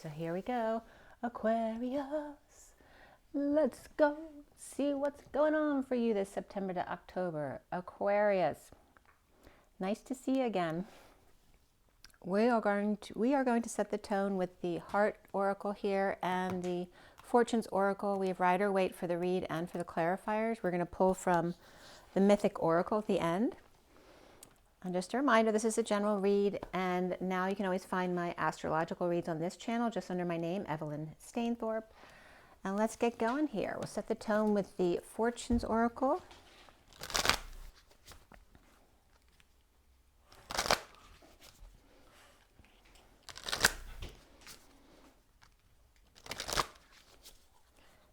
So here we go, Aquarius. Let's go see what's going on for you this September to October. Aquarius, nice to see you again. We are going to set the tone with the Heart Oracle here and the Fortunes Oracle. We have Rider Waite for the read and for the clarifiers. We're going to pull from the Mythic Oracle at the end. And just a reminder, this is a general read, and now you can always find my astrological reads on this channel just under my name, Evelyn Stainthorpe. And let's get going here. We'll set the tone with the Fortunes Oracle.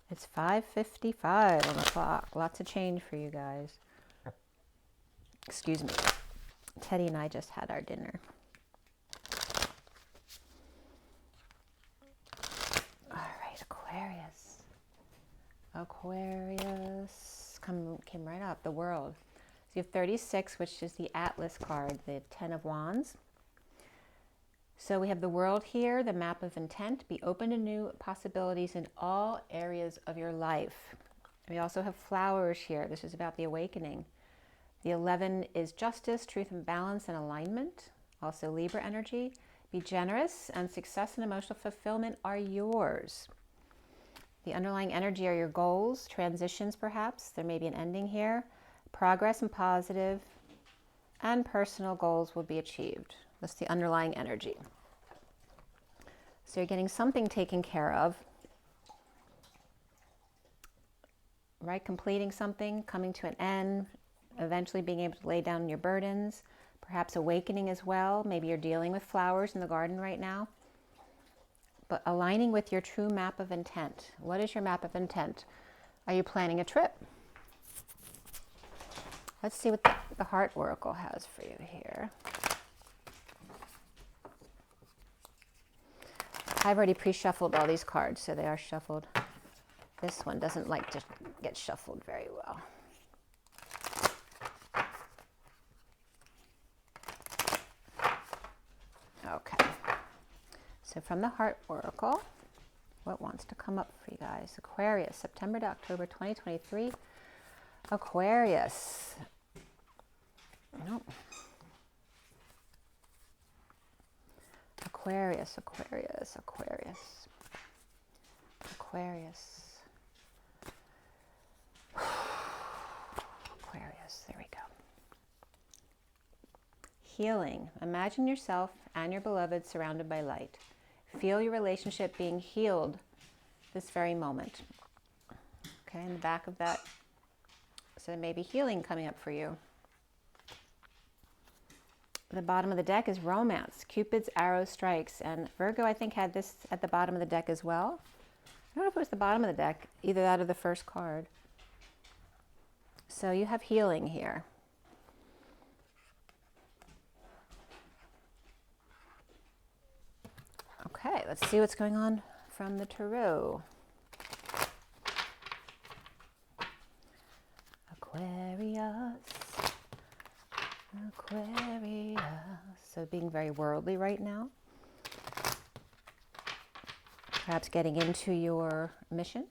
It's 5:55 on the clock. Lots of change for you guys. Excuse me. Teddy and I just had our dinner. All right, Aquarius. Aquarius came right up, the World. So you have 36, which is the Atlas card, the 10 of Wands. So we have the World here, the map of intent. Be open to new possibilities in all areas of your life. We also have flowers here. This is about the awakening. The 11 is justice, truth and balance and alignment. Also Libra energy. Be generous, and success and emotional fulfillment are yours. The underlying energy are your goals, transitions perhaps. There may be an ending here. Progress and positive and personal goals will be achieved. That's the underlying energy. So you're getting something taken care of, right? Completing something, coming to an end, eventually being able to lay down your burdens, perhaps awakening as well. Maybe you're dealing with flowers in the garden right now. But aligning with your true map of intent. What is your map of intent? Are you planning a trip? Let's see what the Heart Oracle has for you here. I've already pre-shuffled all these cards, so they are shuffled. This one doesn't like to get shuffled very well. Okay, so from the Heart Oracle, what wants to come up for you guys? Aquarius, September to October 2023. Aquarius. Nope. Aquarius, Aquarius, Aquarius. Aquarius. Aquarius, there we go. Healing. Imagine yourself and your beloved surrounded by light. Feel your relationship being healed this very moment. Okay, in the back of that, so there may be healing coming up for you. The bottom of the deck is romance. Cupid's arrow strikes. And Virgo, I think, had this at the bottom of the deck as well. I don't know if it was the bottom of the deck, either that or the first card. So you have healing here. Okay, let's see what's going on from the Tarot. Aquarius. Aquarius. So being very worldly right now. Perhaps getting into your mission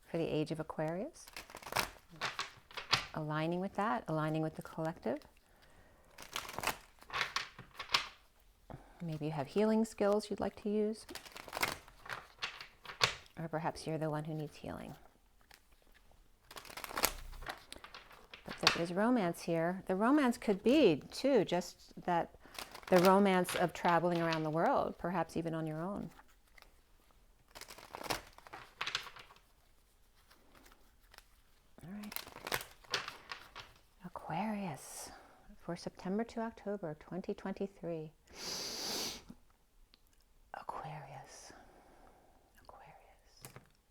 for the age of Aquarius. Aligning with that, aligning with the collective. Maybe you have healing skills you'd like to use. Or perhaps you're the one who needs healing. But there's romance here. The romance could be, too, just that the romance of traveling around the world, perhaps even on your own. All right. Aquarius for September to October 2023. Aquarius. Aquarius.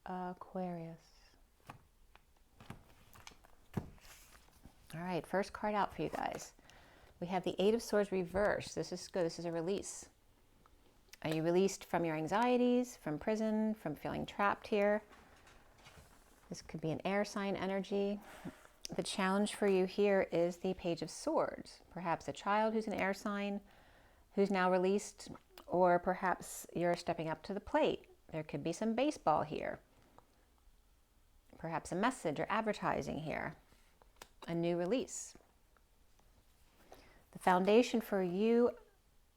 Aquarius. All right, first card out for you guys. We have the Eight of Swords reversed. This is good. This is a release. Are you released from your anxieties, from prison, from feeling trapped here? This could be an air sign energy. The challenge for you here is the Page of Swords. Perhaps a child who's an air sign, who's now released, or perhaps you're stepping up to the plate. There could be some baseball here. Perhaps a message or advertising here. A new release. The foundation for you,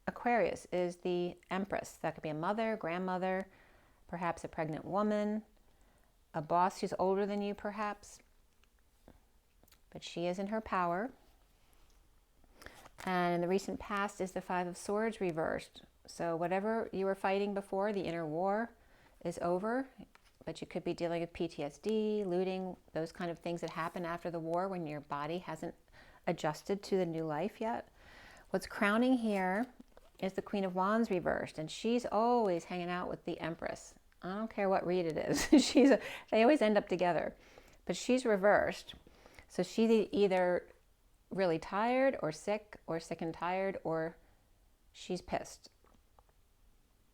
Aquarius, is the Empress. That could be a mother, grandmother, perhaps a pregnant woman, a boss who's older than you perhaps. But she is in her power. And in the recent past is the Five of Swords reversed. So whatever you were fighting before, the inner war, is over. But you could be dealing with PTSD, looting, those kind of things that happen after the war when your body hasn't adjusted to the new life yet. What's crowning here is the Queen of Wands reversed. And she's always hanging out with the Empress. I don't care what read it is. They always end up together. But she's reversed. So she's either really tired or sick and tired, or she's pissed.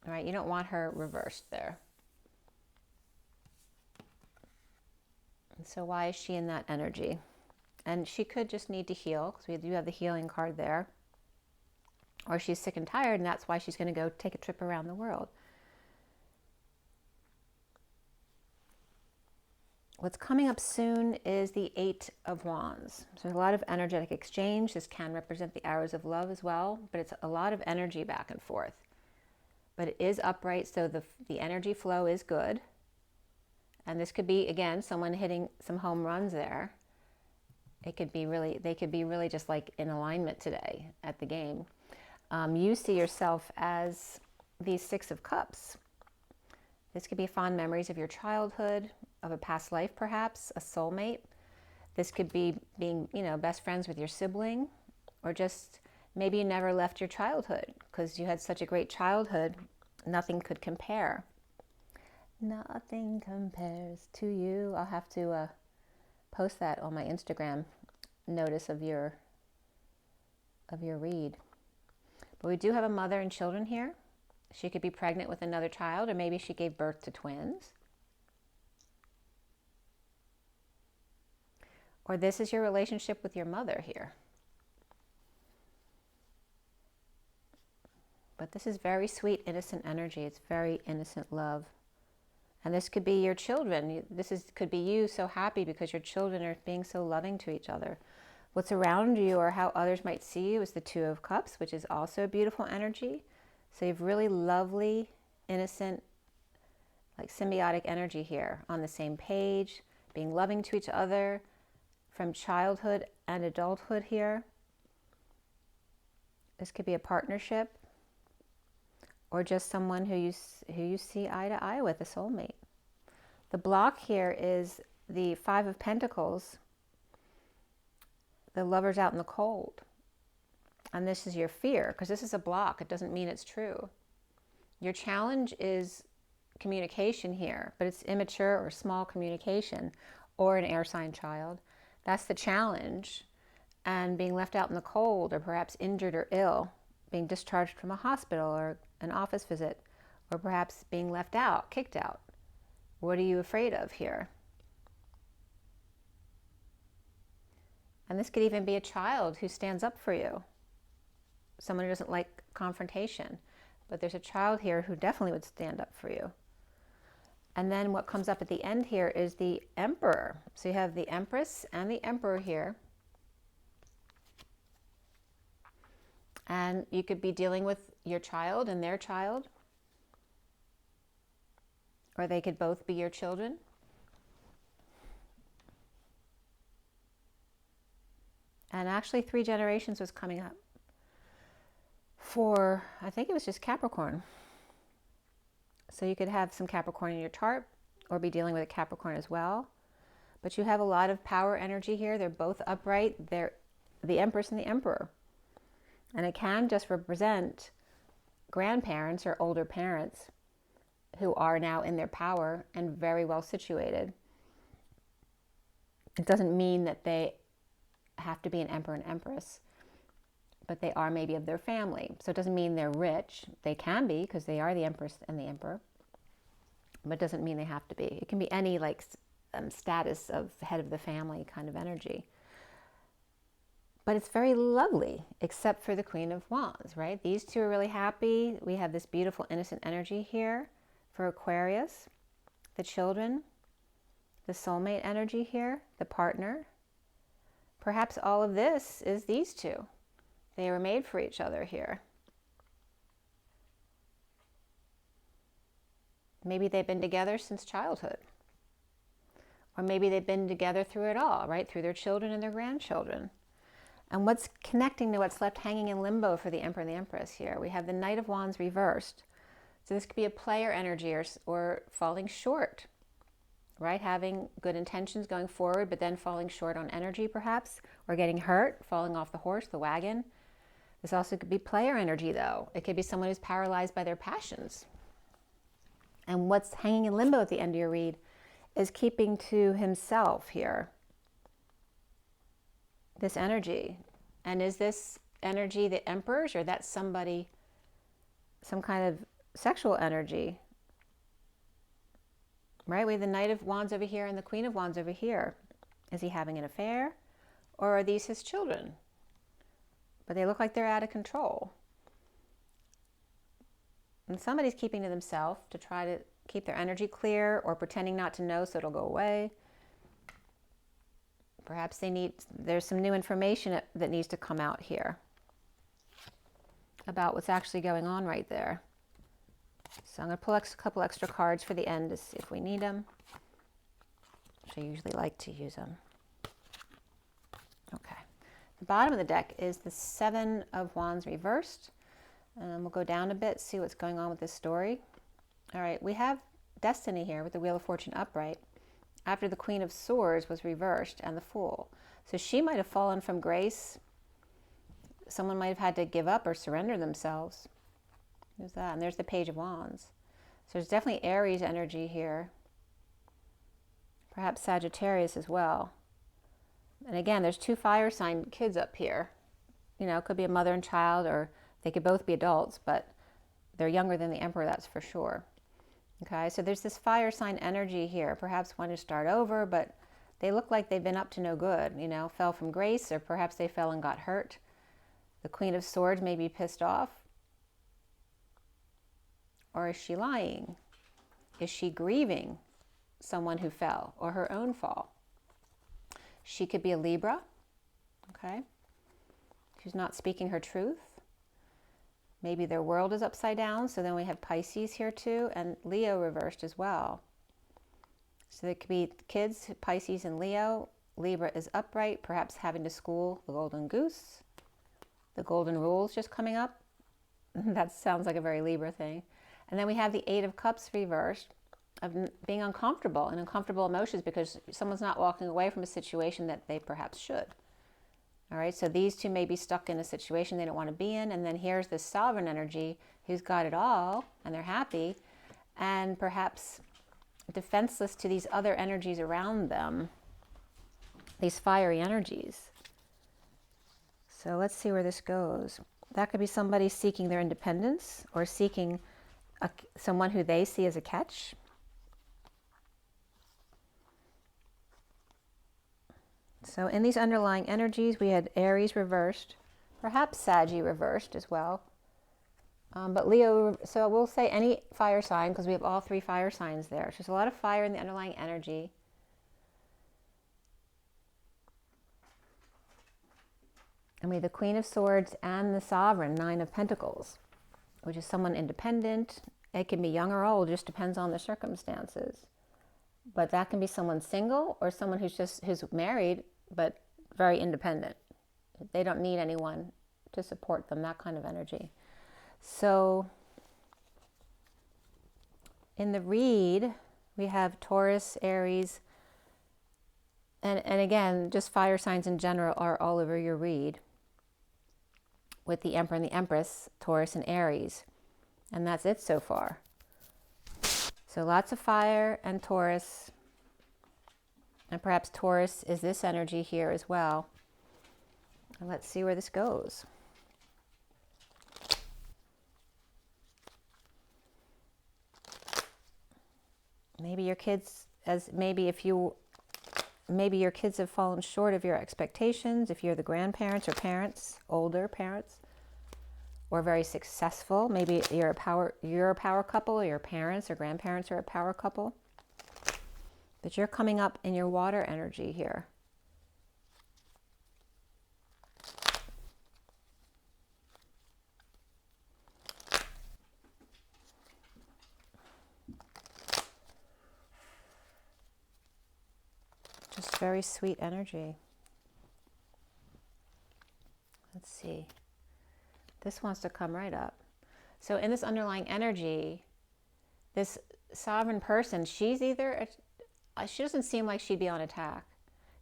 All right, you don't want her reversed there. And so why is she in that energy? And she could just need to heal, because we do have the healing card there. Or she's sick and tired, and that's why she's going to go take a trip around the world. What's coming up soon is the Eight of Wands. So there's a lot of energetic exchange. This can represent the arrows of love as well, but it's a lot of energy back and forth. But it is upright, so the energy flow is good. And this could be, again, someone hitting some home runs there. It could be really, they could be really just like in alignment today at the game. You see yourself as the Six of Cups. This could be fond memories of your childhood, of a past life perhaps, a soulmate. This could be being, best friends with your sibling, or just maybe you never left your childhood because you had such a great childhood, nothing could compare. Nothing compares to you. I'll have to post that on my Instagram notice of your read. But we do have a mother and children here. She could be pregnant with another child, or maybe she gave birth to twins. Or this is your relationship with your mother here. But this is very sweet, innocent energy. It's very innocent love. And this could be your children. Could be you so happy because your children are being so loving to each other. What's around you or how others might see you is the Two of Cups, which is also a beautiful energy. So you have really lovely, innocent, like symbiotic energy here, on the same page, being loving to each other from childhood and adulthood here. This could be a partnership, or just someone who you see eye to eye with, a soulmate. The block here is the Five of Pentacles, the Lovers out in the cold. And this is your fear, because this is a block. It doesn't mean it's true. Your challenge is communication here, but it's immature or small communication, or an air sign child. That's the challenge. And being left out in the cold, or perhaps injured or ill, being discharged from a hospital or an office visit, or perhaps being left out, kicked out. What are you afraid of here? And this could even be a child who stands up for you. Someone who doesn't like confrontation. But there's a child here who definitely would stand up for you. And then what comes up at the end here is the Emperor. So you have the Empress and the Emperor here. And you could be dealing with your child and their child. Or they could both be your children. And actually 3 generations was coming up for, I think it was just Capricorn. So you could have some Capricorn in your chart, or be dealing with a Capricorn as well. But you have a lot of power energy here. They're both upright. They're the Empress and the Emperor. And it can just represent grandparents or older parents who are now in their power and very well situated. It doesn't mean that they have to be an emperor and empress, but they are maybe of their family. So it doesn't mean they're rich. They can be, because they are the empress and the emperor, but it doesn't mean they have to be. It can be any status of head of the family kind of energy. But it's very lovely, except for the Queen of Wands, right? These two are really happy. We have this beautiful innocent energy here for Aquarius, the children, the soulmate energy here, the partner. Perhaps all of this is these two. They were made for each other here. Maybe they've been together since childhood. Or maybe they've been together through it all, right? Through their children and their grandchildren. And what's connecting to what's left hanging in limbo for the Emperor and the Empress here? We have the Knight of Wands reversed. So this could be a player energy or falling short, right? Having good intentions going forward, but then falling short on energy perhaps, or getting hurt, falling off the horse, the wagon. This also could be player energy though. It could be someone who's paralyzed by their passions. And what's hanging in limbo at the end of your read is keeping to himself here. This energy. And is this energy the Emperor's, or that's somebody, some kind of sexual energy? Right? We have the Knight of Wands over here and the Queen of Wands over here. Is he having an affair? Or are these his children? But they look like they're out of control. And somebody's keeping to themselves to try to keep their energy clear, or pretending not to know so it'll go away. Perhaps there's some new information that needs to come out here about what's actually going on right there. So I'm going to pull a couple extra cards for the end to see if we need them. Which I usually like to use them. Okay. The bottom of the deck is the Seven of Wands reversed. We'll go down a bit, see what's going on with this story. All right, we have Destiny here with the Wheel of Fortune upright after the Queen of Swords was reversed and the Fool. So she might have fallen from grace. Someone might have had to give up or surrender themselves. There's that. And there's the Page of Wands. So there's definitely Aries energy here. Perhaps Sagittarius as well. And again, there's two fire sign kids up here. You know, it could be a mother and child, or they could both be adults, but they're younger than the Emperor, that's for sure. Okay, so there's this fire sign energy here. Perhaps want to start over, but they look like they've been up to no good, you know, fell from grace, or perhaps they fell and got hurt. The Queen of Swords may be pissed off. Or is she lying? Is she grieving someone who fell, or her own fall? She could be a Libra, okay? She's not speaking her truth. Maybe their world is upside down, so then we have Pisces here too, and Leo reversed as well. So there could be kids, Pisces and Leo. Libra is upright, perhaps having to school the golden goose. The golden rule's just coming up. That sounds like a very Libra thing. And then we have the Eight of Cups reversed, of being uncomfortable and uncomfortable emotions because someone's not walking away from a situation that they perhaps should. All right, so these two may be stuck in a situation they don't want to be in, and then here's this sovereign energy who's got it all, and they're happy, and perhaps defenseless to these other energies around them, these fiery energies. So let's see where this goes. That could be somebody seeking their independence, or seeking someone who they see as a catch. So in these underlying energies, we had Aries reversed, perhaps Saggy reversed as well. But Leo, so we'll say any fire sign, because we have all three fire signs there. So there's a lot of fire in the underlying energy. And we have the Queen of Swords and the Sovereign, Nine of Pentacles, which is someone independent. It can be young or old, just depends on the circumstances. But that can be someone single, or someone who's married, but very independent. They don't need anyone to support them, that kind of energy. So in the read, we have Taurus, Aries, and again, just fire signs in general are all over your read, with the Emperor and the Empress, Taurus and Aries. And that's it so far. So lots of fire and Taurus. And perhaps Taurus is this energy here as well. And let's see where this goes. Maybe your kids, maybe maybe your kids have fallen short of your expectations. If you're the grandparents or parents, older parents, or very successful, maybe you're a power couple, or your parents or grandparents are a power couple. But you're coming up in your water energy here. Just very sweet energy. Let's see. This wants to come right up. So in this underlying energy, this sovereign person, she's either, she doesn't seem like she'd be on attack.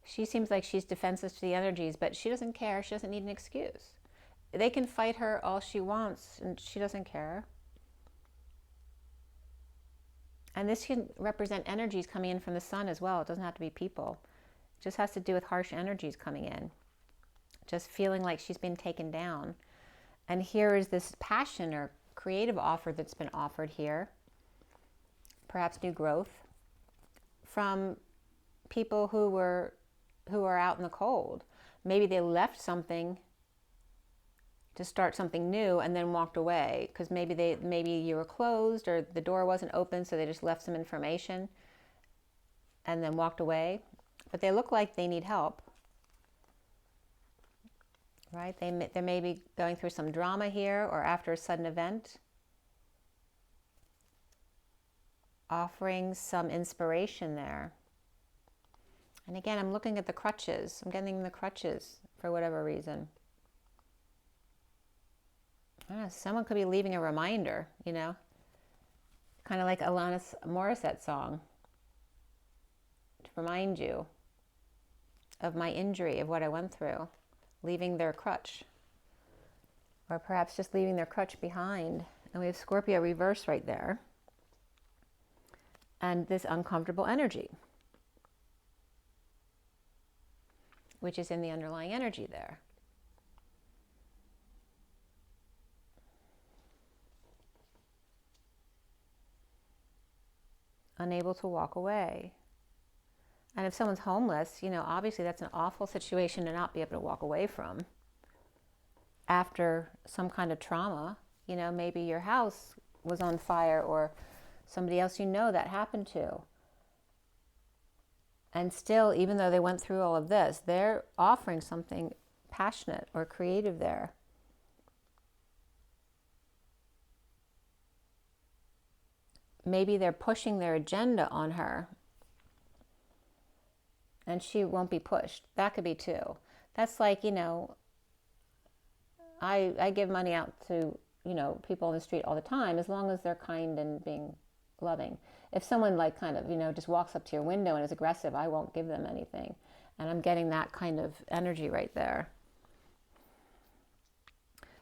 She seems like she's defensive to the energies, but she doesn't care. She doesn't need an excuse. They can fight her all she wants, and she doesn't care. And this can represent energies coming in from the sun as well. It doesn't have to be people. It just has to do with harsh energies coming in. Just feeling like she's been taken down. And here is this passion or creative offer that's been offered here. Perhaps new growth from people who are out in the cold. Maybe they left something to start something new and then walked away because maybe you were closed or the door wasn't open, so they just left some information and then walked away. But they look like they need help, right? They may be going through some drama here or after a sudden event, offering some inspiration there. And again, I'm looking at the crutches. I'm getting the crutches for whatever reason. I don't know, someone could be leaving a reminder, you know, kind of like Alanis Morissette song, to remind you of my injury, of what I went through, leaving their crutch, or perhaps just leaving their crutch behind. And we have Scorpio reverse right there, and this uncomfortable energy, which is in the underlying energy there. Unable to walk away. And if someone's homeless, you know, obviously that's an awful situation to not be able to walk away from after some kind of trauma. You know, maybe your house was on fire or somebody else you know that happened to. And still, even though they went through all of this, they're offering something passionate or creative there. Maybe they're pushing their agenda on her and she won't be pushed. That could be too. That's like, you know, I give money out to, you know, people on the street all the time, as long as they're kind and being loving. If someone like kind of, you know, just walks up to your window and is aggressive, I won't give them anything. And I'm getting that kind of energy right there.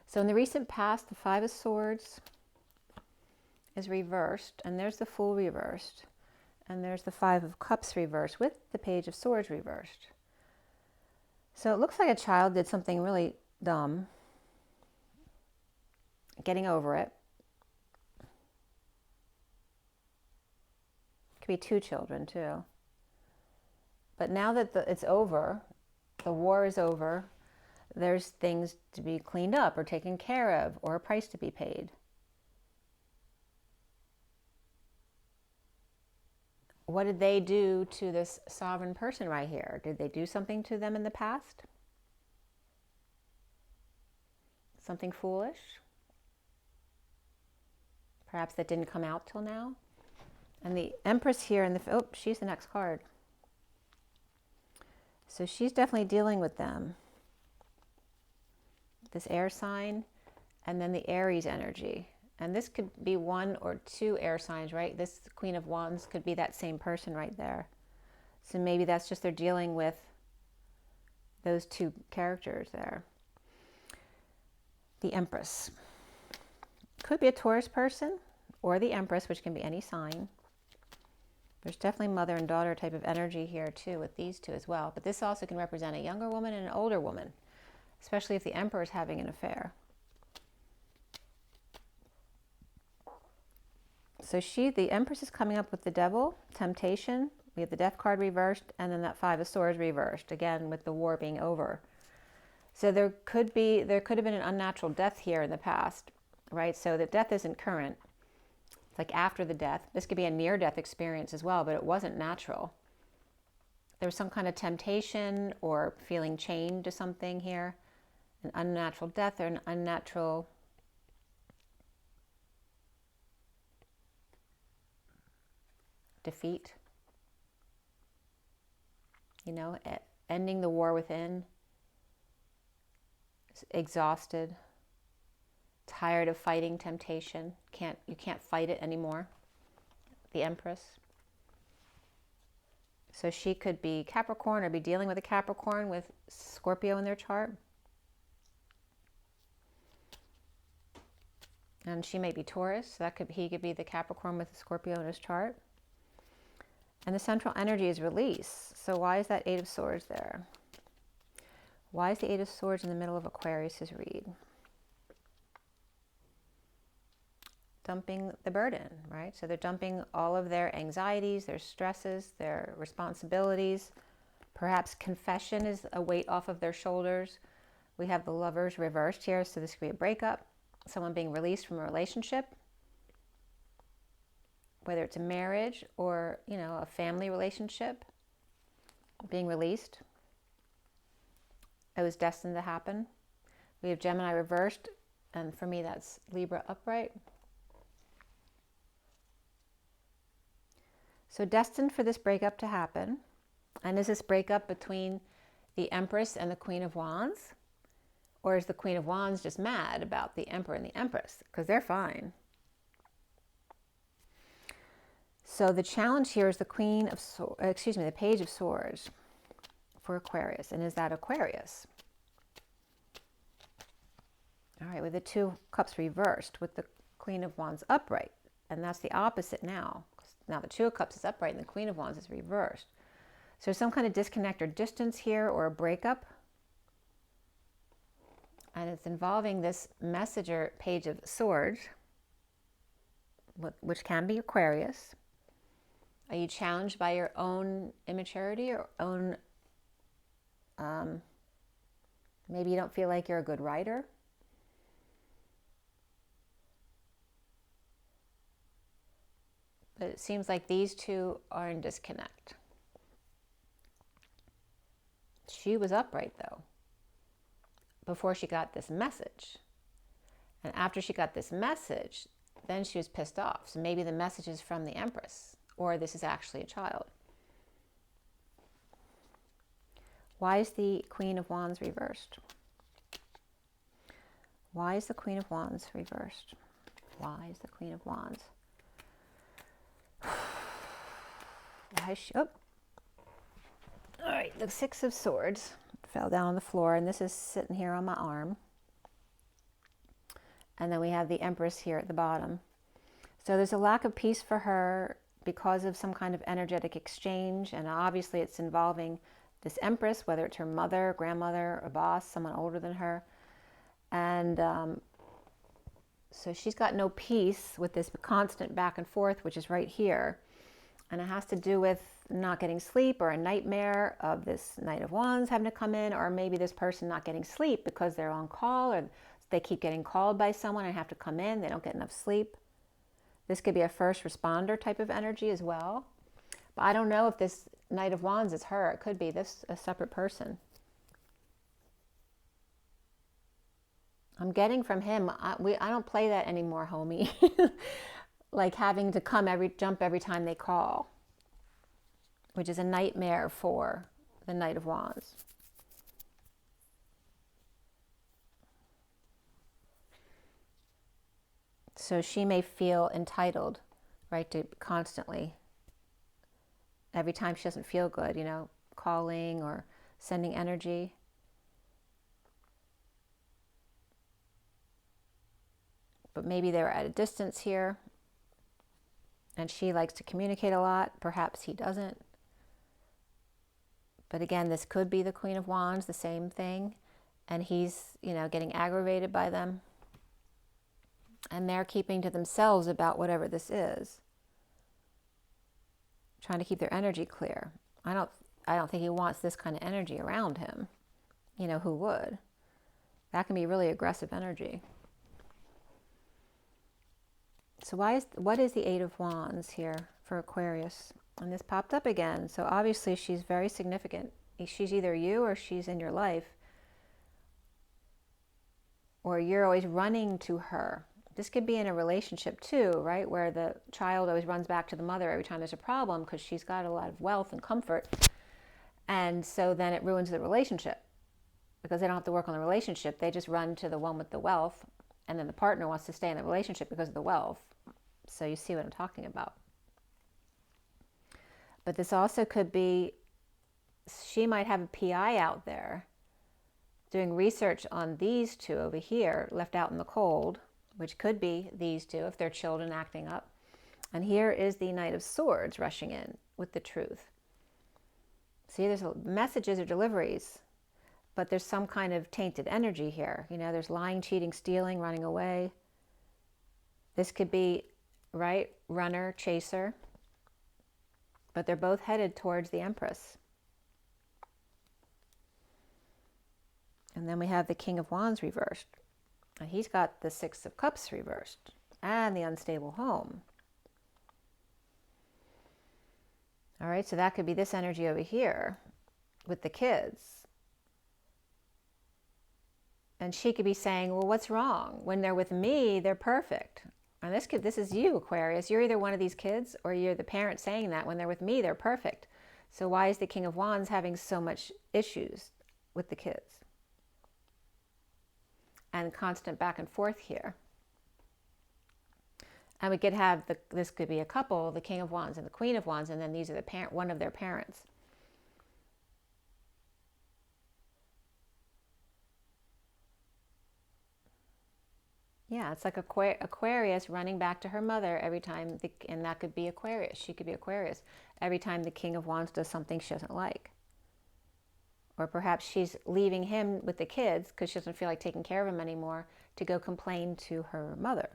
So in the recent past, the Five of Swords is reversed, and there's the Fool reversed, and there's the Five of Cups reversed with the Page of Swords reversed. So it looks like a child did something really dumb, getting over it. Could be two children too. But now that it's over, the war is over, there's things to be cleaned up or taken care of, or a price to be paid. What did they do to this sovereign person right here? Did they do something to them in the past? Something foolish? Perhaps that didn't come out till now? And the Empress here, and oh, she's the next card. So she's definitely dealing with them. This air sign, and then the Aries energy. And this could be one or two air signs, right? This Queen of Wands could be that same person right there. So maybe that's just they're dealing with those two characters there. The Empress. Could be a Taurus person or the Empress, which can be any sign. There's definitely mother and daughter type of energy here too with these two as well. But this also can represent a younger woman and an older woman, especially if the Emperor is having an affair. So the Empress is coming up with the Devil, temptation, We have the Death card reversed, and then that Five of Swords reversed, again with the war being over. So there could have been an unnatural death here in the past, right? So the death isn't current. It's like after the death. This could be a near-death experience as well, but it wasn't natural. There was some kind of temptation or feeling chained to something here. An unnatural death or an unnatural defeat. You know, ending the war within. Exhausted. Tired of fighting temptation. You can't fight it anymore. The Empress. So she could be Capricorn or be dealing with a Capricorn with Scorpio in their chart. And she may be Taurus. So he could be the Capricorn with the Scorpio in his chart. And the central energy is release. So why is that Eight of Swords there? Why is the Eight of Swords in the middle of Aquarius's read? Dumping the burden, right? So they're dumping all of their anxieties, their stresses, their responsibilities. Perhaps confession is a weight off of their shoulders. We have the Lovers reversed here, so this could be a breakup. Someone being released from a relationship, whether it's a marriage or, you know, a family relationship, being released. It was destined to happen. We have Gemini reversed, and for me that's Libra upright. So destined for this breakup to happen. And is this breakup between the Empress and the Queen of Wands? Or is the Queen of Wands just mad about the Emperor and the Empress? Because they're fine. So the challenge here is the the Page of Swords for Aquarius. And is that Aquarius? All right, with the Two Cups reversed, with the Queen of Wands upright. And that's the opposite now. Now the Two of Cups is upright and the Queen of Wands is reversed. So there's some kind of disconnect or distance here or a breakup. And it's involving this messenger Page of Swords, which can be Aquarius. Are you challenged by your own immaturity or own, maybe you don't feel like you're a good writer? But it seems like these two are in disconnect. She was upright though, before she got this message. And after she got this message, then she was pissed off. So maybe the message is from the Empress, or this is actually a child. Why is the Queen of Wands reversed? Why is the Queen of Wands reversed? Why is the Queen of Wands? Why is she, oh. All right, the Six of Swords fell down on the floor, and this is sitting here on my arm. And then we have the Empress here at the bottom. So there's a lack of peace for her because of some kind of energetic exchange, and obviously it's involving this Empress, whether it's her mother, grandmother, a boss, someone older than her. And so she's got no peace with this constant back and forth, which is right here. And it has to do with not getting sleep or a nightmare of this Knight of Wands having to come in, or maybe this person not getting sleep because they're on call, or they keep getting called by someone and have to come in. They don't get enough sleep. This could be a first responder type of energy as well. But I don't know if this Knight of Wands is her. It could be a separate person. I'm getting from him, I don't play that anymore, homie. Like having to jump every time they call, which is a nightmare for the Knight of Wands. So she may feel entitled, right, to constantly, every time she doesn't feel good, you know, calling or sending energy. But maybe they're at a distance here, and she likes to communicate a lot. Perhaps he doesn't. But again, this could be the Queen of Wands, the same thing. And he's, you know, getting aggravated by them. And they're keeping to themselves about whatever this is. trying to keep their energy clear. I don't think he wants this kind of energy around him. You know, who would? That can be really aggressive energy. So what is the Eight of Wands here for Aquarius? And this popped up again. So obviously she's very significant. She's either you or she's in your life. Or you're always running to her. This could be in a relationship too, right? Where the child always runs back to the mother every time there's a problem because she's got a lot of wealth and comfort. And so then it ruins the relationship because they don't have to work on the relationship. They just run to the one with the wealth, and then the partner wants to stay in the relationship because of the wealth. So you see what I'm talking about. But this also could be, she might have a PI out there doing research on these two over here, left out in the cold, which could be these two if they're children acting up. And here is the Knight of Swords rushing in with the truth. See, there's messages or deliveries, but there's some kind of tainted energy here. You know, there's lying, cheating, stealing, running away. This could be, right, runner, chaser, but they're both headed towards the Empress. And then we have the King of Wands reversed. And he's got the Six of Cups reversed and the unstable home. All right, so that could be this energy over here with the kids. And she could be saying, well, what's wrong? When they're with me, they're perfect. And this is you, Aquarius. You're either one of these kids or you're the parent saying that when they're with me, they're perfect. So why is the King of Wands having so much issues with the kids? And constant back and forth here. And we could have, this could be a couple, the King of Wands and the Queen of Wands, and then these are the one of their parents. Yeah, it's like Aquarius running back to her mother every time, and that could be Aquarius. She could be Aquarius. Every time the King of Wands does something she doesn't like. Or perhaps she's leaving him with the kids because she doesn't feel like taking care of him anymore to go complain to her mother.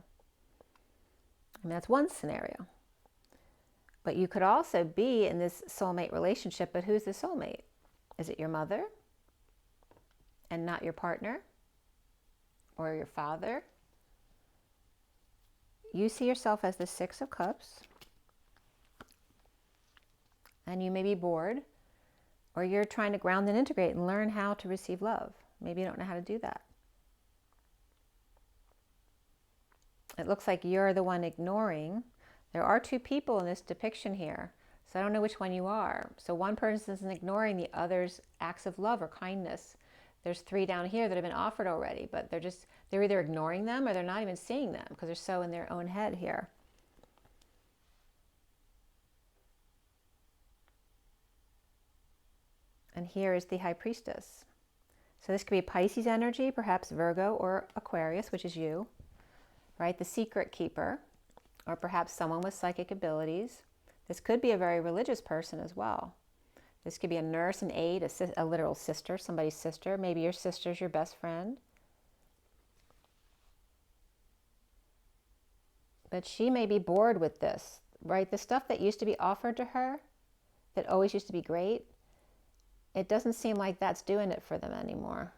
I mean, that's one scenario. But you could also be in this soulmate relationship, but who's the soulmate? Is it your mother and not your partner or your father? You see yourself as the Six of Cups, and you may be bored, or you're trying to ground and integrate and learn how to receive love. Maybe you don't know how to do that. It looks like you're the one ignoring. There are two people in this depiction here, so I don't know which one you are. So one person is ignoring the other's acts of love or kindness. There's three down here that have been offered already, but they're either ignoring them or they're not even seeing them because they're so in their own head here. And here is the High Priestess. So this could be Pisces energy, perhaps Virgo or Aquarius, which is you, right? The secret keeper, or perhaps someone with psychic abilities. This could be a very religious person as well. This could be a nurse, an aide, a literal sister, somebody's sister. Maybe your sister's your best friend. But she may be bored with this, right? The stuff that used to be offered to her, that always used to be great, it doesn't seem like that's doing it for them anymore.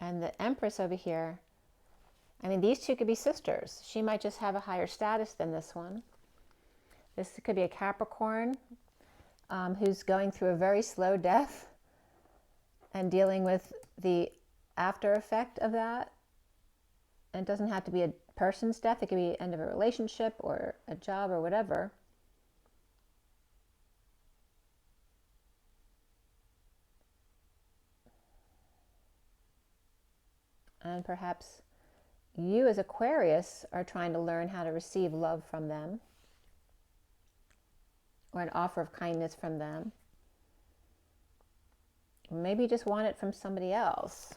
And the Empress over here, I mean, these two could be sisters. She might just have a higher status than this one. This could be a Capricorn who's going through a very slow death and dealing with the after effect of that. And it doesn't have to be a person's death. It could be the end of a relationship or a job or whatever. And perhaps you as Aquarius are trying to learn how to receive love from them or an offer of kindness from them. Maybe you just want it from somebody else.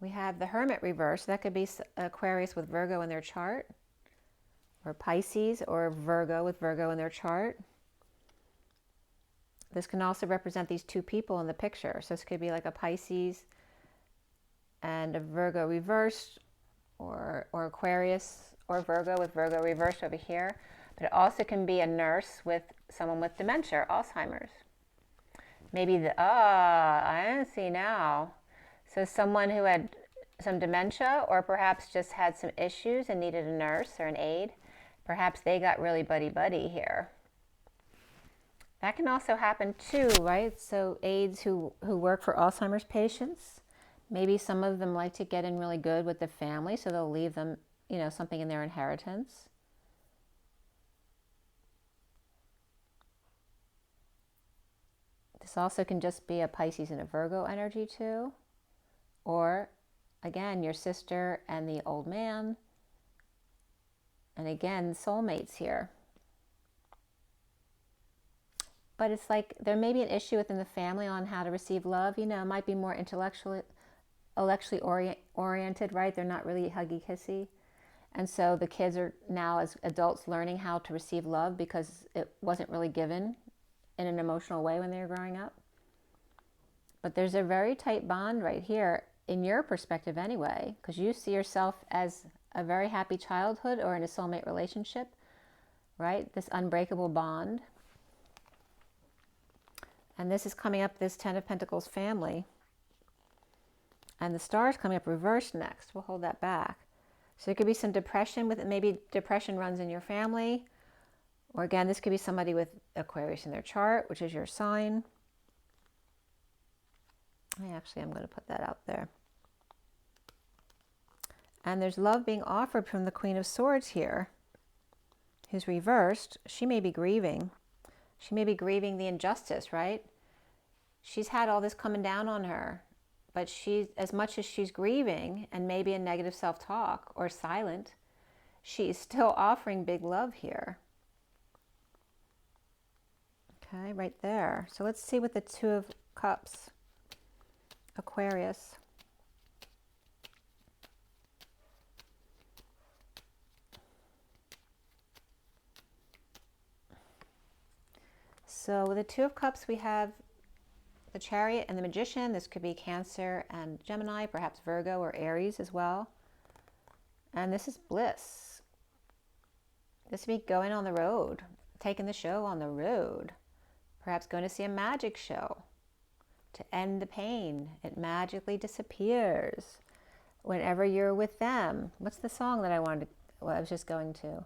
We have the Hermit reverse. That could be Aquarius with Virgo in their chart, or Pisces or Virgo with Virgo in their chart. This can also represent these two people in the picture. So this could be like a Pisces and a Virgo reversed, or Aquarius or Virgo with Virgo reversed over here. But it also can be a nurse with someone with dementia, Alzheimer's. Maybe I see now. So someone who had some dementia, or perhaps just had some issues and needed a nurse or an aide. Perhaps they got really buddy-buddy here. That can also happen too, right? So aides who work for Alzheimer's patients, maybe some of them like to get in really good with the family, so they'll leave them, you know, something in their inheritance. This also can just be a Pisces and a Virgo energy too. Or, again, your sister and the old man. And again, soulmates here. But it's like there may be an issue within the family on how to receive love. You know, it might be more intellectually oriented, right? They're not really huggy kissy. And so the kids are now, as adults, learning how to receive love because it wasn't really given in an emotional way when they were growing up. But there's a very tight bond right here, in your perspective anyway, because you see yourself as a very happy childhood or in a soulmate relationship, right? This unbreakable bond. And this is coming up, this Ten of Pentacles family. And the star is coming up reversed next. We'll hold that back. So there could be some depression with it. Maybe depression runs in your family. Or again, this could be somebody with Aquarius in their chart, which is your sign. I'm going to put that out there. And there's love being offered from the Queen of Swords here, who's reversed. She may be grieving. She may be grieving the injustice, right? She's had all this coming down on her, but as much as she's grieving and maybe in negative self-talk or silent, she's still offering big love here. Okay, right there. So let's see what the Two of Cups, Aquarius. So with the Two of Cups, we have the Chariot and the Magician. This could be Cancer and Gemini, perhaps Virgo or Aries as well. And this is bliss. This would be going on the road, taking the show on the road. Perhaps going to see a magic show to end the pain. It magically disappears whenever you're with them. What's the song that I was just going to?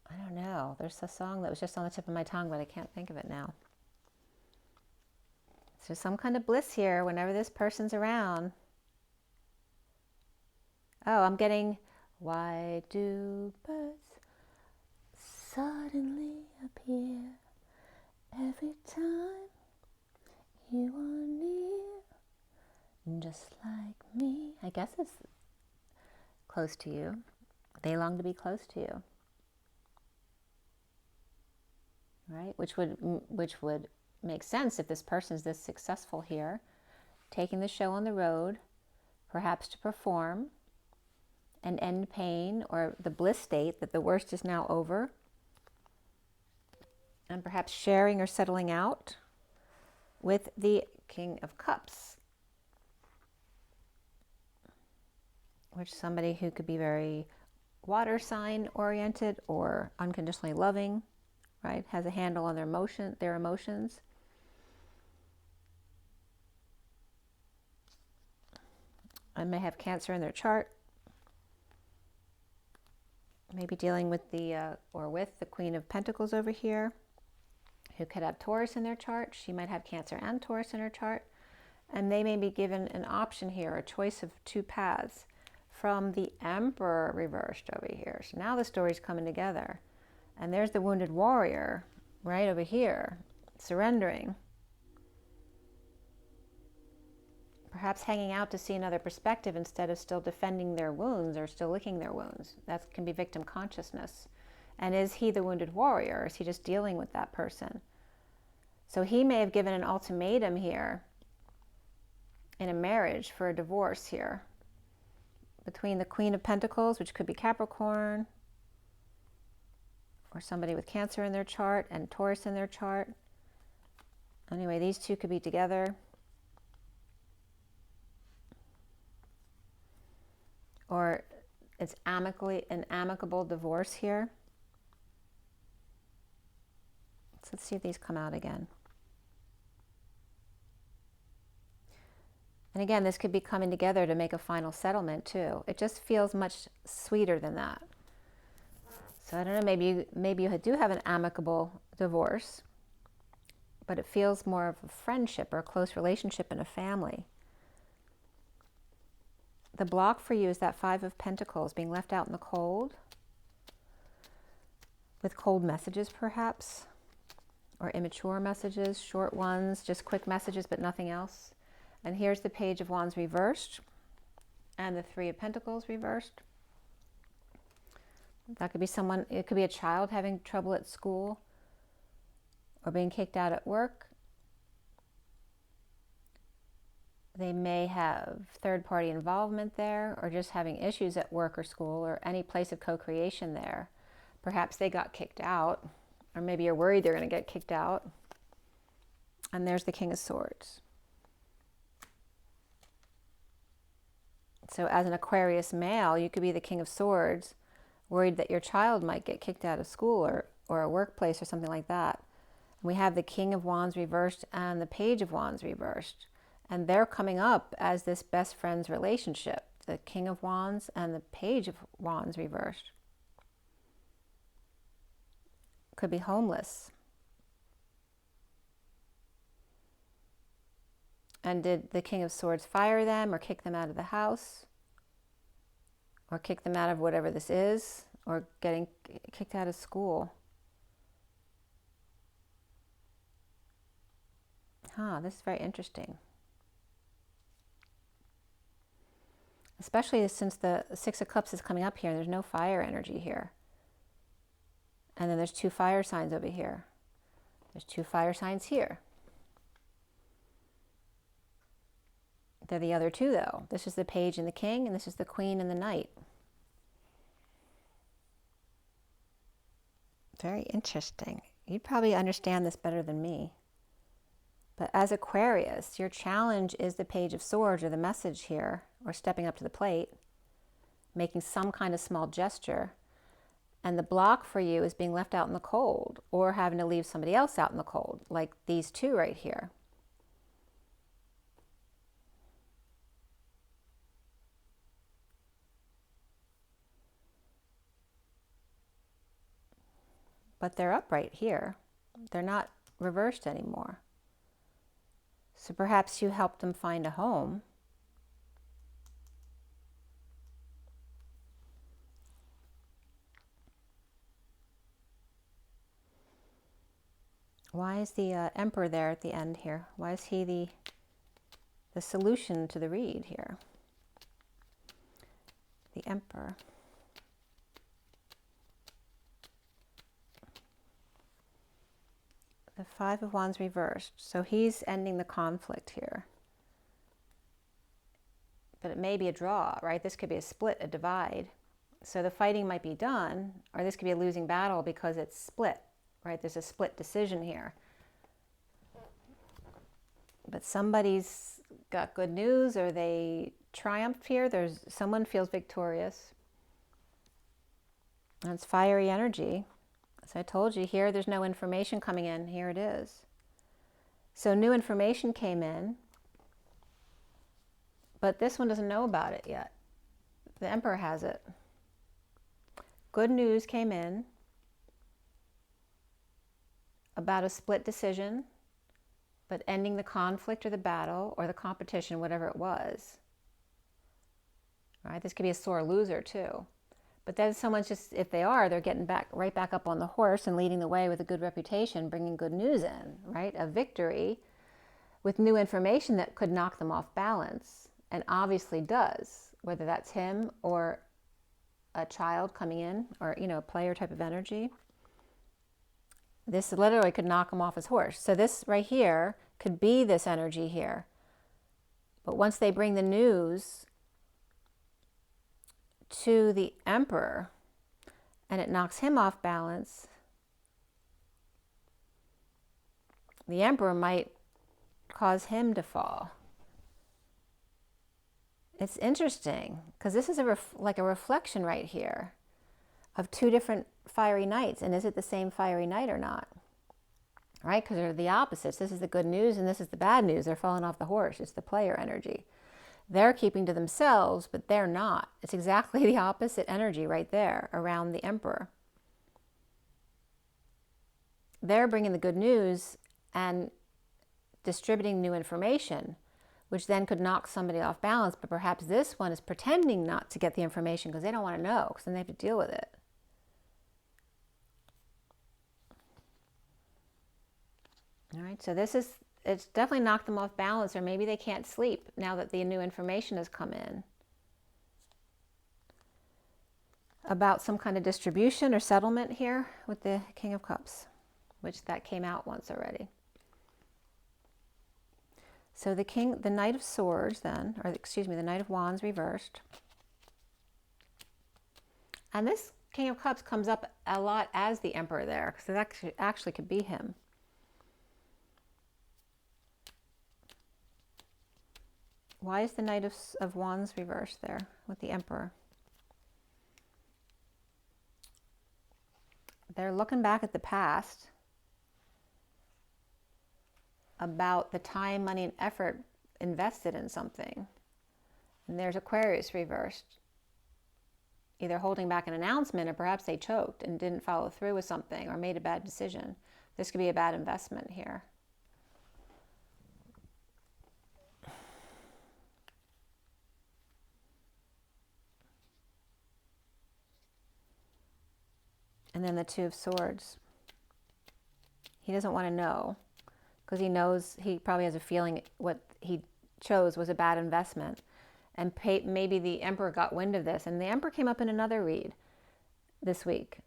I don't know. There's a song that was just on the tip of my tongue, but I can't think of it now. So there's some kind of bliss here whenever this person's around. Oh, I'm getting, why do birds suddenly appear every time you are near? Just like me. I guess it's close to you. They long to be close to you. Right? Which would make sense if this person is this successful here, taking the show on the road, perhaps to perform and end pain, or the bliss state that the worst is now over, and perhaps sharing or settling out with the King of Cups, which is somebody who could be very water sign oriented or unconditionally loving. Right, has a handle on their emotions. And may have Cancer in their chart. Maybe dealing with the Queen of Pentacles over here, who could have Taurus in their chart. She might have Cancer and Taurus in her chart. And they may be given an option here, a choice of two paths from the Emperor reversed over here. So now the story's coming together. And there's the wounded warrior right over here, surrendering. Perhaps hanging out to see another perspective instead of still defending their wounds or still licking their wounds. That can be victim consciousness. And is he the wounded warrior, or is he just dealing with that person? So he may have given an ultimatum here in a marriage for a divorce here between the Queen of Pentacles, which could be Capricorn, or somebody with Cancer in their chart and Taurus in their chart. Anyway, these two could be together. Or it's an amicable divorce here. So let's see if these come out again. And again, this could be coming together to make a final settlement too. It just feels much sweeter than that. So I don't know, maybe you do have an amicable divorce, but it feels more of a friendship or a close relationship in a family. The block for you is that Five of Pentacles, being left out in the cold, with cold messages perhaps, or immature messages, short ones, just quick messages but nothing else. And here's the Page of Wands reversed and the Three of Pentacles reversed. That could be someone, it could be a child having trouble at school or being kicked out at work. They may have third-party involvement there, or just having issues at work or school or any place of co-creation there. Perhaps they got kicked out, or maybe you're worried they're going to get kicked out. And there's the King of Swords. So as an Aquarius male, you could be the King of Swords, worried that your child might get kicked out of school or a workplace or something like that. And we have the King of Wands reversed and the Page of Wands reversed. And they're coming up as this best friends relationship, the King of Wands and the Page of Wands reversed. Could be homeless. And did the King of Swords fire them or kick them out of the house? Or kick them out of whatever this is? Or getting kicked out of school? This is very interesting. Especially since the Six of Cups is coming up here and there's no fire energy here. And then there's two fire signs over here. There's two fire signs here. They're the other two though. This is the Page and the King, and this is the Queen and the Knight. Very interesting. You'd probably understand this better than me. But as Aquarius, your challenge is the Page of Swords, or the message here, or stepping up to the plate, making some kind of small gesture. And the block for you is being left out in the cold, or having to leave somebody else out in the cold, like these two right here. But they're upright here. They're not reversed anymore. So perhaps you helped them find a home. Why is the Emperor there at the end here? Why is he the solution to the read here? The Emperor. The Five of Wands reversed. So he's ending the conflict here. But it may be a draw, right? This could be a split, a divide. So the fighting might be done, or this could be a losing battle because it's split, right? There's a split decision here. But somebody's got good news, or they triumphed here. Someone feels victorious. And it's fiery energy. So I told you here, there's no information coming in. Here it is. So new information came in, but this one doesn't know about it yet. The Emperor has it. Good news came in about a split decision, but ending the conflict or the battle or the competition, whatever it was. All right, this could be a sore loser too. But then someone's just, if they are, they're getting right back up on the horse and leading the way with a good reputation, bringing good news in, right? A victory with new information that could knock them off balance, and obviously does, whether that's him or a child coming in, or, you know, a player type of energy. This literally could knock him off his horse. So this right here could be this energy here. But once they bring the news to the Emperor and it knocks him off balance, The Emperor might cause him to fall. It's interesting because this is like a reflection right here of two different fiery knights. And is it the same fiery knight or not? Right? Because they're the opposites. This is the good news and this is the bad news. They're falling off the horse. It's the player energy. They're keeping to themselves, but they're not. It's exactly the opposite energy right there around the Emperor. They're bringing the good news and distributing new information, which then could knock somebody off balance. But perhaps this one is pretending not to get the information because they don't want to know, because then they have to deal with it. All right, so it's definitely knocked them off balance, or maybe they can't sleep now that the new information has come in about some kind of distribution or settlement here with the King of Cups, which that came out once already. So the Knight of Swords then, or excuse me, the Knight of Wands reversed. And this King of Cups comes up a lot as the Emperor there, because it actually could be him. Why is the Knight of Wands reversed there with the Emperor? They're looking back at the past about the time, money, and effort invested in something. And there's Aquarius reversed. Either holding back an announcement, or perhaps they choked and didn't follow through with something or made a bad decision. This could be a bad investment here. And then the Two of Swords. He doesn't want to know, because he knows, he probably has a feeling what he chose was a bad investment. And maybe the Emperor got wind of this. And the Emperor came up in another read this week,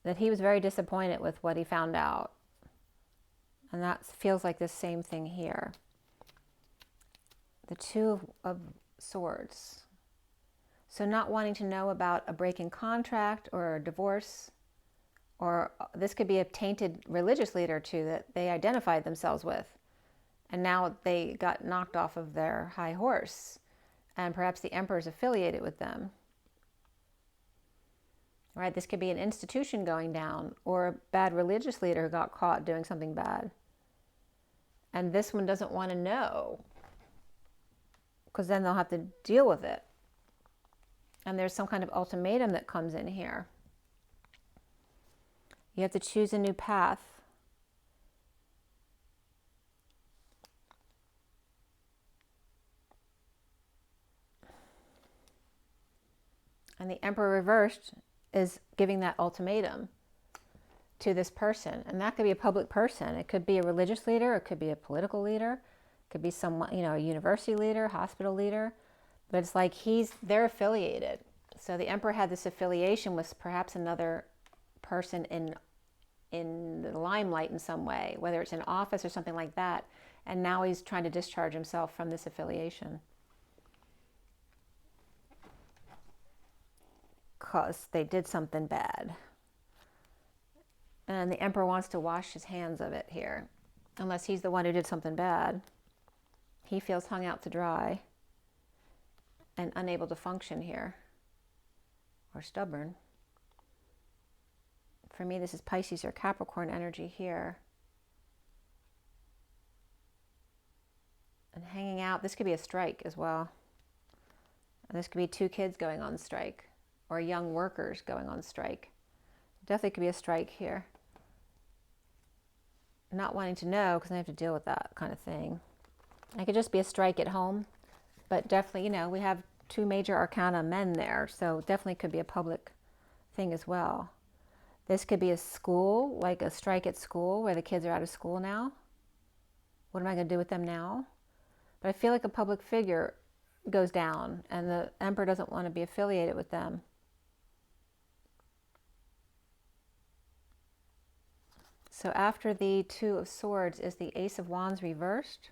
that he was very disappointed with what he found out. And that feels like the same thing here. The Two of Swords. So not wanting to know about a break in contract or a divorce, or this could be a tainted religious leader too that they identified themselves with. And now they got knocked off of their high horse. And perhaps the Emperor is affiliated with them. Right? This could be an institution going down, or a bad religious leader who got caught doing something bad. And this one doesn't want to know, because then they'll have to deal with it. And there's some kind of ultimatum that comes in here. You have to choose a new path. And the Emperor reversed is giving that ultimatum to this person. And that could be a public person. It could be a religious leader. It could be a political leader. It could be someone, a university leader, hospital leader. But it's like they're affiliated. So the Emperor had this affiliation with perhaps another person in the limelight in some way, whether it's in office or something like that. And now he's trying to discharge himself from this affiliation, because they did something bad. And the Emperor wants to wash his hands of it here. Unless he's the one who did something bad. He feels hung out to dry and unable to function here, or stubborn. For me, this is Pisces or Capricorn energy here. And hanging out, this could be a strike as well. And this could be two kids going on strike, or young workers going on strike. Definitely could be a strike here. Not wanting to know, because I have to deal with that kind of thing. It could just be a strike at home. But definitely, we have two major arcana men there, so definitely could be a public thing as well. This could be a school, like a strike at school where the kids are out of school now. What am I going to do with them now? But I feel like a public figure goes down, and the Emperor doesn't want to be affiliated with them. So after the Two of Swords is the Ace of Wands reversed.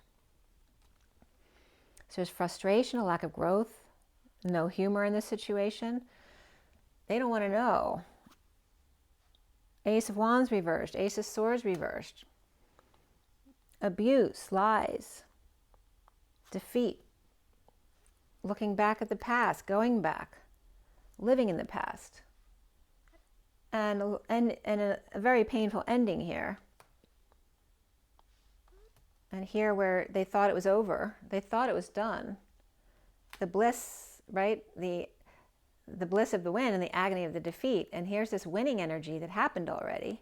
So there's frustration, a lack of growth, no humor in this situation. They don't want to know. Ace of Wands reversed, Ace of Swords reversed. Abuse, lies, defeat, looking back at the past, going back, living in the past. And a very painful ending here. And here where they thought it was over, they thought it was done. The bliss, right? The bliss of the win and the agony of the defeat. And here's this winning energy that happened already,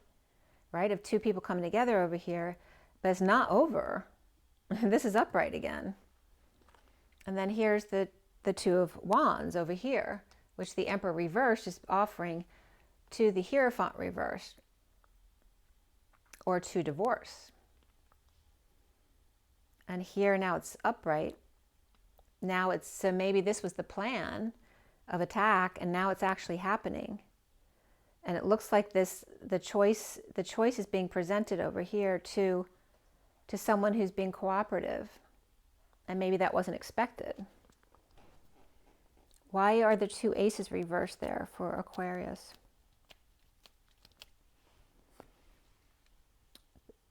right? Of two people coming together over here, but it's not over. This is upright again. And then here's the Two of Wands over here, which the Emperor reversed is offering to the Hierophant reversed, or to divorce. And here now it's upright. Now it's, so maybe this was the plan of attack, and now it's actually happening. And it looks like this, the choice is being presented over here to someone who's being cooperative. And maybe that wasn't expected. Why are the two aces reversed there for Aquarius?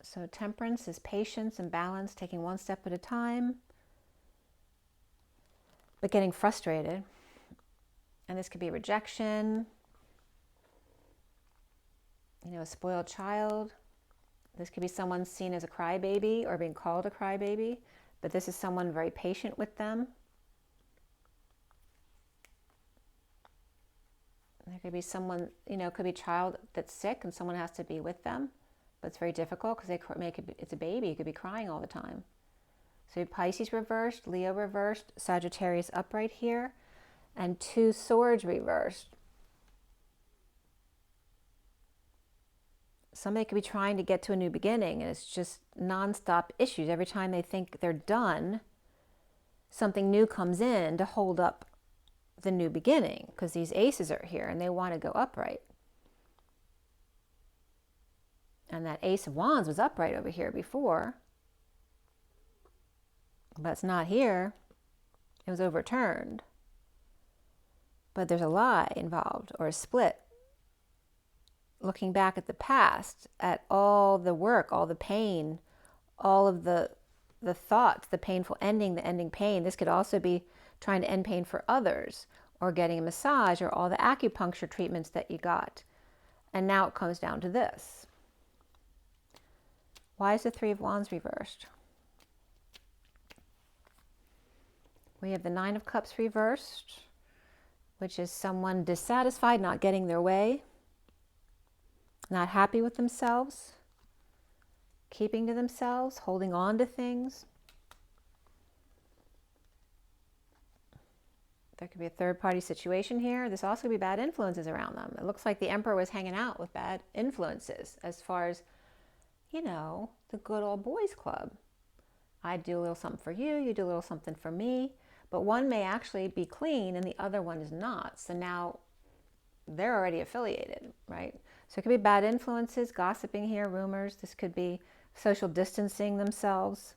So Temperance is patience and balance, taking one step at a time, but getting frustrated. And this could be rejection, you know, a spoiled child. This could be someone seen as a crybaby or being called a crybaby, but this is someone very patient with them. There could be someone, you know, it could be a child that's sick and someone has to be with them. But it's very difficult because it's a baby. It could be crying all the time. So Pisces reversed, Leo reversed, Sagittarius upright here, and two swords reversed. Somebody could be trying to get to a new beginning, and it's just nonstop issues. Every time they think they're done, something new comes in to hold up the new beginning, because these aces are here and they want to go upright. And that Ace of Wands was upright over here before, but it's not here. It was overturned. But there's a lie involved, or a split. Looking back at the past, at all the work, all the pain, all of the thoughts, the painful ending, the ending pain. This could also be trying to end pain for others, or getting a massage, or all the acupuncture treatments that you got. And now it comes down to this. Why is the Three of Wands reversed? We have the Nine of Cups reversed, which is someone dissatisfied, not getting their way, not happy with themselves, keeping to themselves, holding on to things. There could be a third-party situation here. This also could be bad influences around them. It looks like the Emperor was hanging out with bad influences as far as, you know, the good old boys club. I do a little something for you, you do a little something for me, but one may actually be clean and the other one is not. So now they're already affiliated, right? So it could be bad influences, gossiping here, rumors. This could be social distancing themselves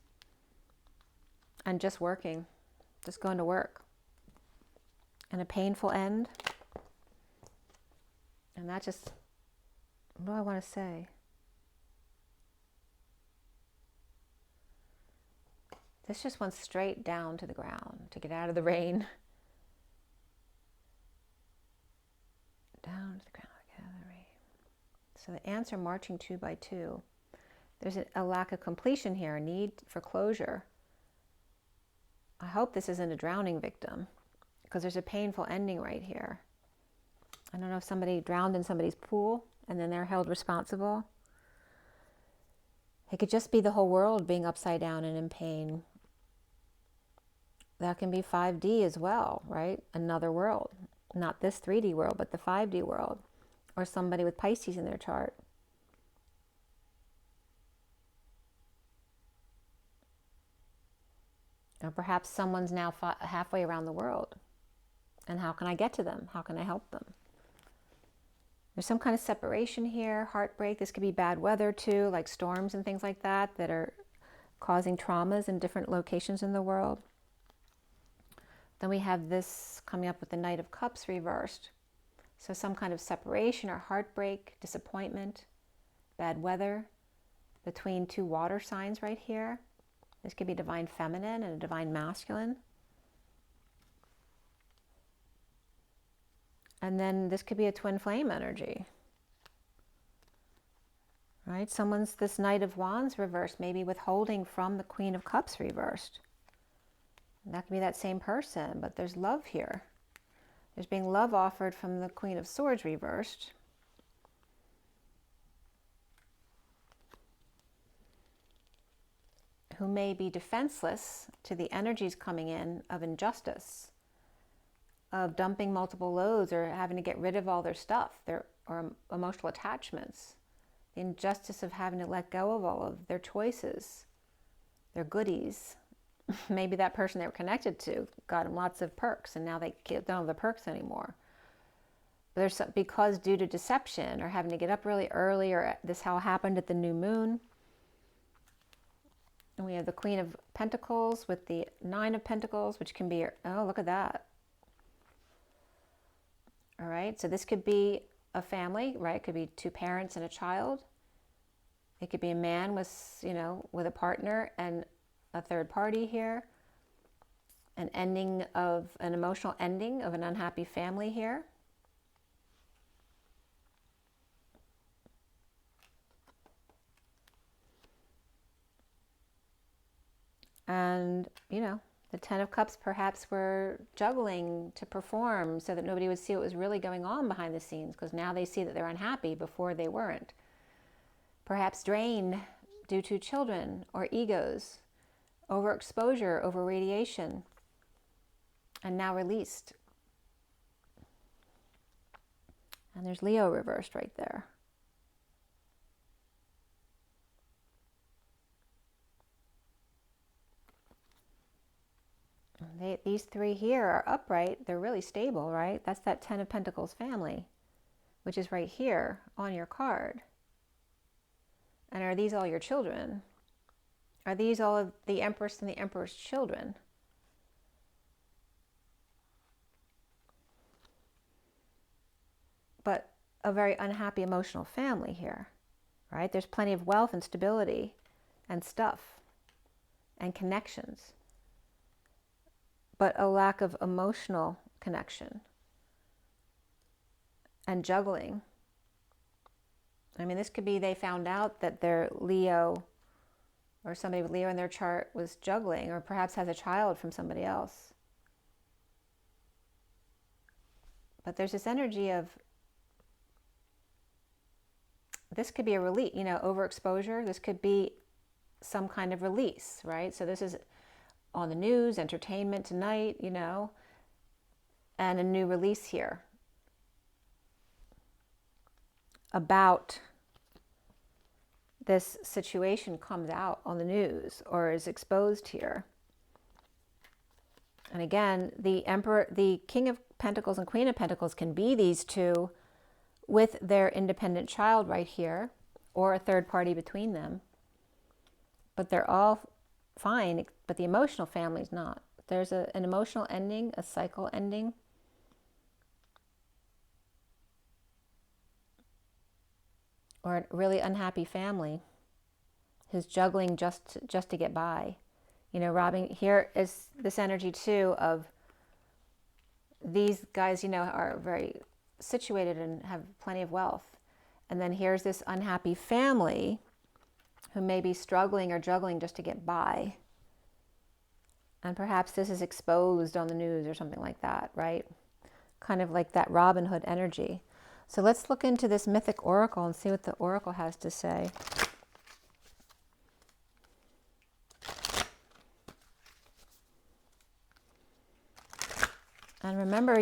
and just working, just going to work. And a painful end. And that just, what do I want to say? This just went straight down to the ground to get out of the rain. Down to the ground, get out of the rain. So the ants are marching 2 by 2. There's a lack of completion here, a need for closure. I hope this isn't a drowning victim, because there's a painful ending right here. I don't know if somebody drowned in somebody's pool and then they're held responsible. It could just be the whole world being upside down and in pain. That can be 5D as well, right? Another world. Not this 3D world, but the 5D world. Or somebody with Pisces in their chart. Or perhaps someone's now halfway around the world. And how can I get to them? How can I help them? There's some kind of separation here, heartbreak. This could be bad weather too, like storms and things like that, that are causing traumas in different locations in the world. Then we have this coming up with the Knight of Cups reversed. So some kind of separation or heartbreak, disappointment, bad weather between two water signs right here. This could be divine feminine and a divine masculine. And then this could be a twin flame energy. Right? Someone's, this Knight of Wands reversed, maybe withholding from the Queen of Cups reversed. And that could be that same person, but there's love here. There's being love offered from the Queen of Swords reversed. Who may be defenseless to the energies coming in of injustice, of dumping multiple loads or having to get rid of all their stuff, or emotional attachments. The injustice of having to let go of all of their choices, their goodies. Maybe that person they were connected to got them lots of perks and now they don't have the perks anymore. But there's because due to deception or having to get up really early, or this how happened at the new moon. And we have the Queen of Pentacles with the Nine of Pentacles, which can be, oh, look at that. All right, so this could be a family, right? It could be two parents and a child. It could be a man with, you know, with a partner and a third party here. An ending of, an emotional ending of an unhappy family here. And, you know, the Ten of Cups perhaps were juggling to perform so that nobody would see what was really going on behind the scenes, because now they see that they're unhappy, before they weren't. Perhaps drained due to children or egos, overexposure, over radiation, and now released. And there's Leo reversed right there. These three here are upright. They're really stable, right? That's that Ten of Pentacles family, which is right here on your card. And are these all your children? Are these all of the Empress and the Emperor's children? But a very unhappy emotional family here, right? There's plenty of wealth and stability and stuff and connections, but a lack of emotional connection and juggling. I mean, this could be they found out that their Leo, or somebody with Leo in their chart, was juggling, or perhaps has a child from somebody else. But there's this energy of, this could be a release, you know, overexposure. This could be some kind of release, right? So this is on the news, entertainment tonight, you know, and a new release here about this situation comes out on the news or is exposed here. And again, the Emperor, the King of Pentacles and Queen of Pentacles can be these two with their independent child right here, or a third party between them. But they're all fine, but the emotional family is not. There's an emotional ending, a cycle ending. Or a really unhappy family who's juggling just to get by. You know, robbing. Here is this energy too of these guys, you know, are very situated and have plenty of wealth. And then here's this unhappy family who may be struggling or juggling just to get by. And perhaps this is exposed on the news or something like that, right? Kind of like that Robin Hood energy. So let's look into this mythic oracle and see what the oracle has to say. And remember,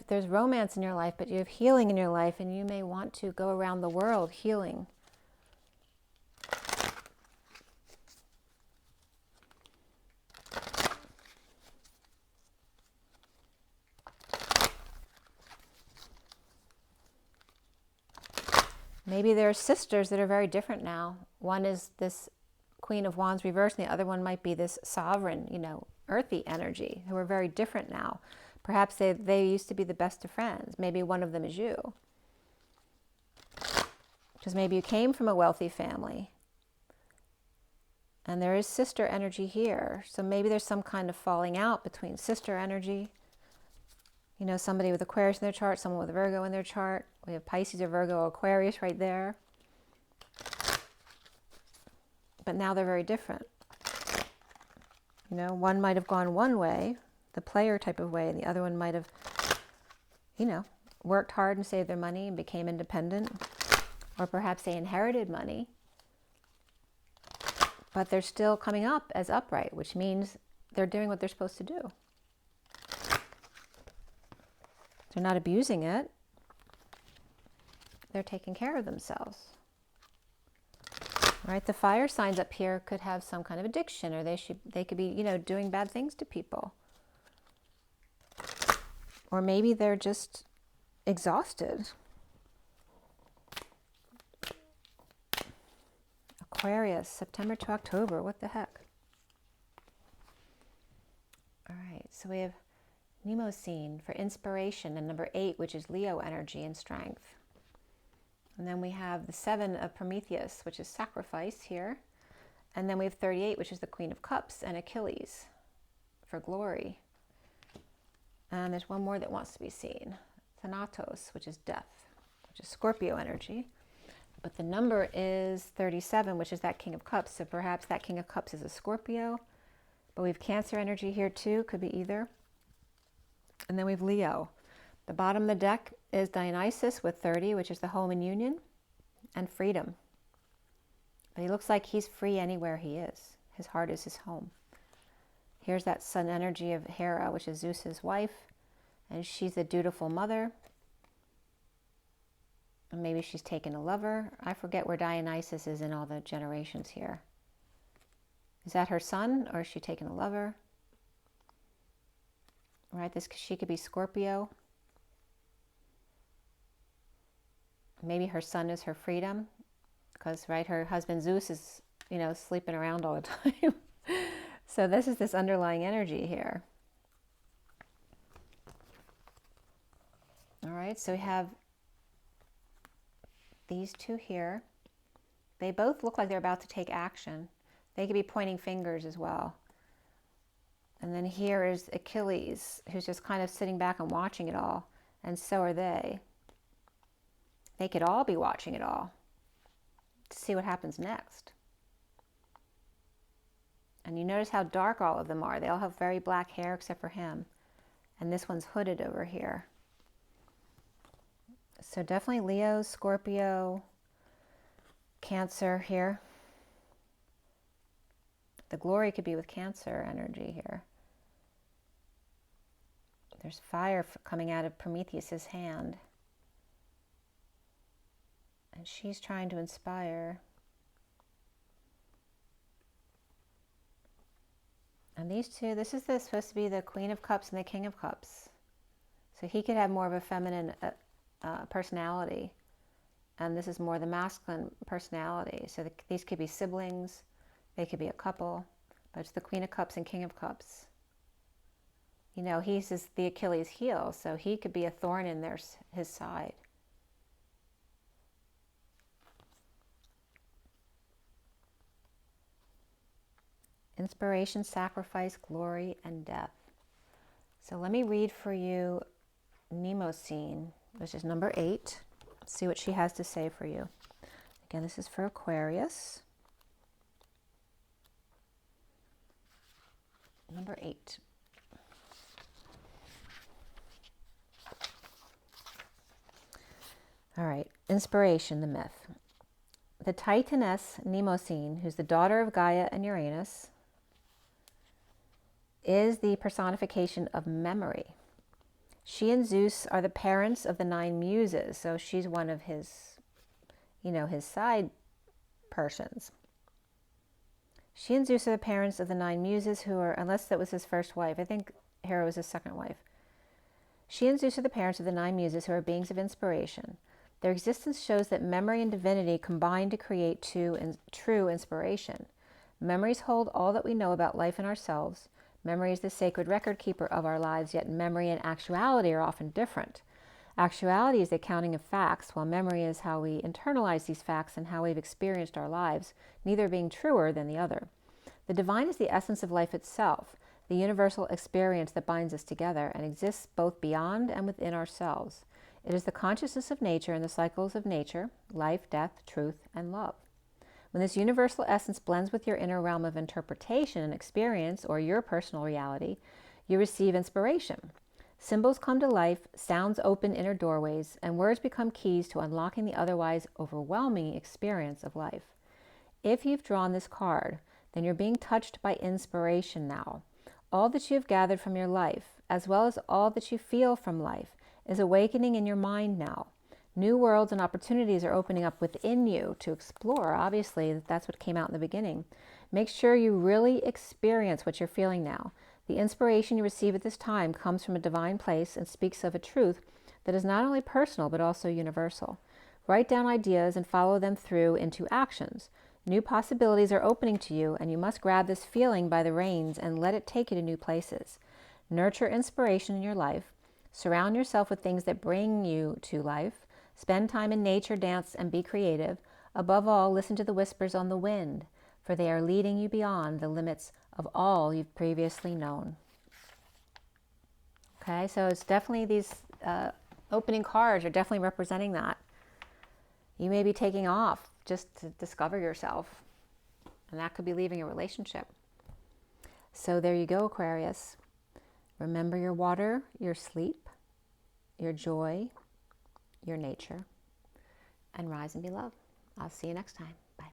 there's romance in your life, but you have healing in your life, and you may want to go around the world healing. Maybe there are sisters that are very different now. One is this Queen of Wands reversed, and the other one might be this sovereign, you know, earthy energy, who are very different now. Perhaps they used to be the best of friends. Maybe one of them is you. Because maybe you came from a wealthy family. And there is sister energy here. So maybe there's some kind of falling out between sister energy. You know, somebody with Aquarius in their chart, someone with Virgo in their chart. We have Pisces or Virgo or Aquarius right there. But now they're very different. You know, one might have gone one way, the player type of way, and the other one might have, you know, worked hard and saved their money and became independent. Or perhaps they inherited money, but they're still coming up as upright, which means they're doing what they're supposed to do. They're not abusing it. They're taking care of themselves. Right? The fire signs up here could have some kind of addiction, or they could be, you know, doing bad things to people. Or maybe they're just exhausted. Aquarius, September to October, what the heck? All right, so we have Mnemosyne for inspiration, and number 8, which is Leo energy and strength. And then we have the 7 of Prometheus, which is sacrifice here. And then we have 38, which is the Queen of Cups, and Achilles for glory. And there's one more that wants to be seen. Thanatos, which is death, which is Scorpio energy. But the number is 37, which is that King of Cups. So perhaps that King of Cups is a Scorpio. But we have Cancer energy here too, could be either. And then we have Leo. The bottom of the deck is Dionysus with 30, which is the home and union, and freedom. But he looks like he's free anywhere he is. His heart is his home. Here's that sun energy of Hera, which is Zeus's wife, and she's a dutiful mother. And maybe she's taken a lover. I forget where Dionysus is in all the generations here. Is that her son, or is she taken a lover? Right, she could be Scorpio. Maybe her son is her freedom, because, right, her husband Zeus is, you know, sleeping around all the time. So this is this underlying energy here. All right, so we have these two here. They both look like they're about to take action. They could be pointing fingers as well. And then here is Achilles, who's just kind of sitting back and watching it all. And so are they. They could all be watching it all to see what happens next. And you notice how dark all of them are. They all have very black hair except for him. And this one's hooded over here. So definitely Leo, Scorpio, Cancer here. The glory could be with Cancer energy here. There's fire coming out of Prometheus's hand. And she's trying to inspire. And these two, this is supposed to be the Queen of Cups and the King of Cups. So he could have more of a feminine personality. And this is more the masculine personality. So these could be siblings. They could be a couple. But it's the Queen of Cups and King of Cups. You know, he's the Achilles heel. So he could be a thorn in his side. Inspiration, sacrifice, glory, and death. So let me read for you Mnemosyne, which is number 8. Let's see what she has to say for you. Again, this is for Aquarius. Number 8. All right, inspiration, the myth. The Titaness Mnemosyne, who's the daughter of Gaia and Uranus, is the personification of memory. She and Zeus are the parents of the 9 muses, so she's one of his, you know, his side persons. She and Zeus are the parents of the 9 muses who are, unless that was his first wife, I think Hera was his second wife. She and Zeus are the parents of the 9 muses who are beings of inspiration. Their existence shows that memory and divinity combine to create true inspiration. Memories hold all that we know about life and ourselves. Memory is the sacred record keeper of our lives, yet memory and actuality are often different. Actuality is the accounting of facts, while memory is how we internalize these facts and how we've experienced our lives, neither being truer than the other. The divine is the essence of life itself, the universal experience that binds us together and exists both beyond and within ourselves. It is the consciousness of nature and the cycles of nature, life, death, truth, and love. When this universal essence blends with your inner realm of interpretation and experience, or your personal reality, you receive inspiration. Symbols come to life, sounds open inner doorways, and words become keys to unlocking the otherwise overwhelming experience of life. If you've drawn this card, then you're being touched by inspiration now. All that you have gathered from your life, as well as all that you feel from life, is awakening in your mind now. New worlds and opportunities are opening up within you to explore. Obviously, that's what came out in the beginning. Make sure you really experience what you're feeling now. The inspiration you receive at this time comes from a divine place and speaks of a truth that is not only personal but also universal. Write down ideas and follow them through into actions. New possibilities are opening to you, and you must grab this feeling by the reins and let it take you to new places. Nurture inspiration in your life. Surround yourself with things that bring you to life. Spend time in nature, dance, and be creative. Above all, listen to the whispers on the wind, for they are leading you beyond the limits of all you've previously known. Okay, so it's definitely these opening cards are definitely representing that. You may be taking off just to discover yourself, and that could be leaving a relationship. So there you go, Aquarius. Remember your water, your sleep, your joy, your nature, and rise and be loved. I'll see you next time.